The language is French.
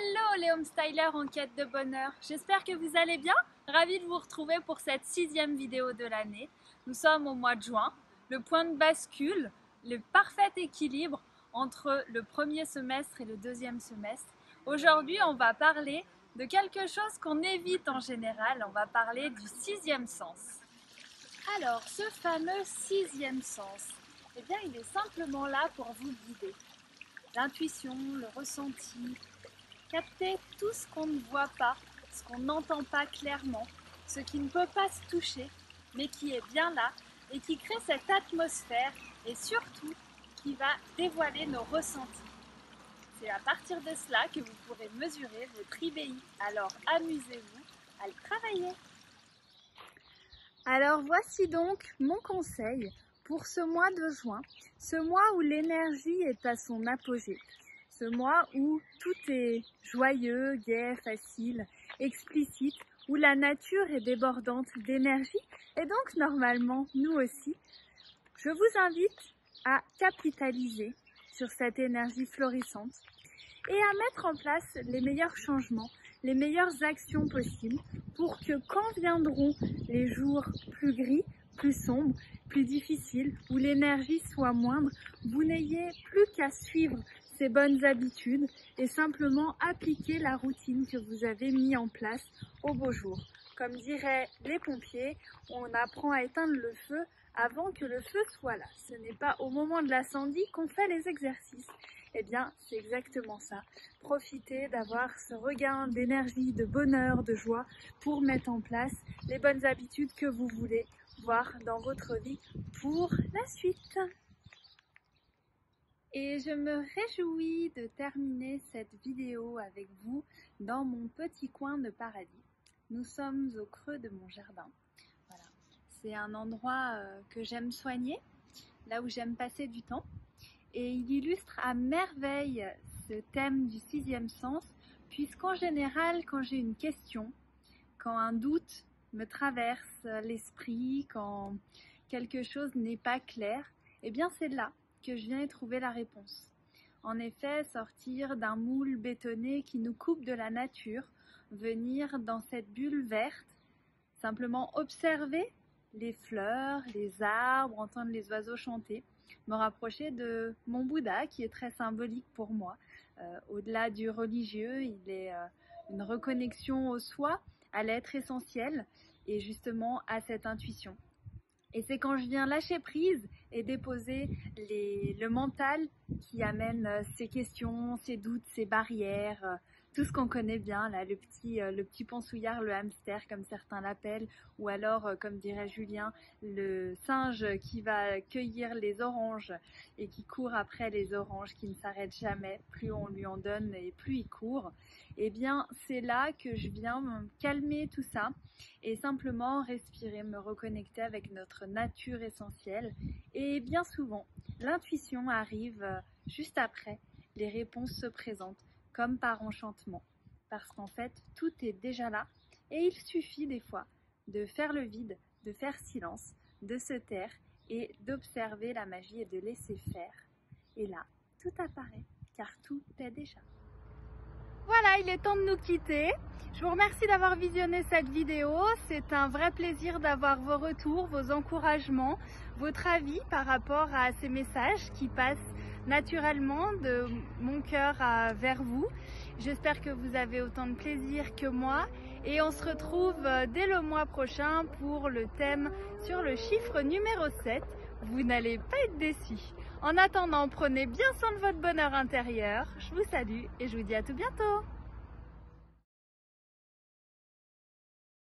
Hello les homestylers en quête de bonheur, j'espère que vous allez bien. Ravie de vous retrouver pour cette 6e vidéo de l'année. Nous sommes au mois de juin, le point de bascule, le parfait équilibre entre le premier semestre et le deuxième semestre. Aujourd'hui on va parler de quelque chose qu'on évite en général, on va parler du 6e sens. Alors ce fameux 6e sens, eh bien il est simplement là pour vous guider. L'intuition, le ressenti, capter tout ce qu'on ne voit pas, ce qu'on n'entend pas clairement, ce qui ne peut pas se toucher, mais qui est bien là et qui crée cette atmosphère et surtout qui va dévoiler nos ressentis. C'est à partir de cela que vous pourrez mesurer votre IBI. Alors amusez-vous à le travailler. Alors voici donc mon conseil pour ce mois de juin, ce mois où l'énergie est à son apogée. Ce mois où tout est joyeux, gai, facile, explicite, où la nature est débordante d'énergie et donc normalement nous aussi. Je vous invite à capitaliser sur cette énergie florissante et à mettre en place les meilleurs changements, les meilleures actions possibles pour que quand viendront les jours plus gris, plus sombres, plus difficiles, où l'énergie soit moindre, vous n'ayez plus qu'à suivre ces bonnes habitudes et simplement appliquer la routine que vous avez mis en place au beau jour. Comme diraient les pompiers, on apprend à éteindre le feu avant que le feu soit là. Ce n'est pas au moment de l'incendie qu'on fait les exercices. Eh bien, c'est exactement ça. Profitez d'avoir ce regain d'énergie, de bonheur, de joie pour mettre en place les bonnes habitudes que vous voulez voir dans votre vie pour la suite. Et je me réjouis de terminer cette vidéo avec vous dans mon petit coin de paradis. Nous sommes au creux de mon jardin. Voilà. C'est un endroit que j'aime soigner, là où j'aime passer du temps. Et il illustre à merveille ce thème du 6e sens, puisqu'en général, quand j'ai une question, quand un doute me traverse l'esprit, quand quelque chose n'est pas clair, eh bien c'est là que je viens y trouver la réponse. En effet, sortir d'un moule bétonné qui nous coupe de la nature, venir dans cette bulle verte, simplement observer les fleurs, les arbres, entendre les oiseaux chanter, me rapprocher de mon Bouddha qui est très symbolique pour moi. Au-delà du religieux, il est une reconnexion au soi, à l'être essentiel et justement à cette intuition. Et c'est quand je viens lâcher prise et déposer le mental qui amène ces questions, ces doutes, ces barrières, tout ce qu'on connaît bien, là, le petit pensouillard, le hamster comme certains l'appellent, ou alors, comme dirait Julien, le singe qui va cueillir les oranges et qui court après les oranges, qui ne s'arrête jamais, plus on lui en donne et plus il court. Eh bien, c'est là que je viens me calmer tout ça et simplement respirer, me reconnecter avec notre nature essentielle. Et bien souvent, l'intuition arrive juste après, les réponses se présentent comme par enchantement. Parce qu'en fait, tout est déjà là et il suffit des fois de faire le vide, de faire silence, de se taire et d'observer la magie et de laisser faire. Et là, tout apparaît, car tout est déjà. Voilà, il est temps de nous quitter. Je vous remercie d'avoir visionné cette vidéo. C'est un vrai plaisir d'avoir vos retours, vos encouragements, votre avis par rapport à ces messages qui passent naturellement de mon cœur vers vous. J'espère que vous avez autant de plaisir que moi et on se retrouve dès le mois prochain pour le thème sur le chiffre numéro 7. Vous n'allez pas être déçus. En attendant, prenez bien soin de votre bonheur intérieur. Je vous salue et je vous dis à tout bientôt.